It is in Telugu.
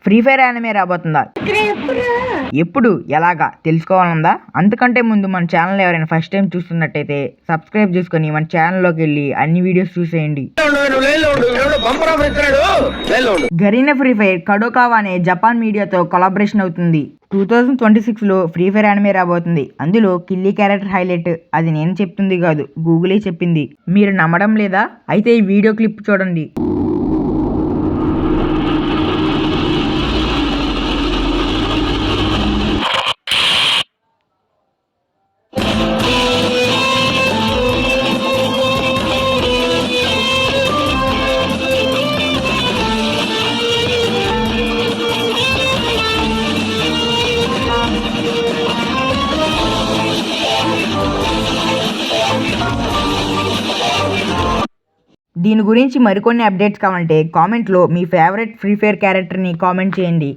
Free fire anime రాబోతుందా? ఎప్పుడు, ఎలాగా తెలుసుకోవాలందా? అంతకంటే ముందు మన ఛానల్ ఎవరైనా ఫస్ట్ టైం చూస్తున్నట్టయితే సబ్స్క్రైబ్ చేసుకొని మన ఛానల్లోకి వెళ్ళి అన్ని వీడియోస్ చూసేయండి. గరీనా ఫ్రీ ఫైర్ కడోకావా అనే జపాన్ మీడియాతో కొలాబరేషన్ అవుతుంది. 2026లో ఫ్రీ ఫైర్ యానిమే రాబోతుంది. అందులో కిల్లీ క్యారెక్టర్ హైలైట్. అది నేను చెప్తుంది కాదు, గూగులే చెప్పింది. మీరు నమ్మడం లేదా? అయితే ఈ వీడియో క్లిప్ చూడండి. దీని గురించి మరికొన్ని అప్డేట్స్ కావాలంటే కామెంట్లో మీ ఫేవరెట్ ఫ్రీ ఫైర్ క్యారెక్టర్ని కామెంట్ చేయండి.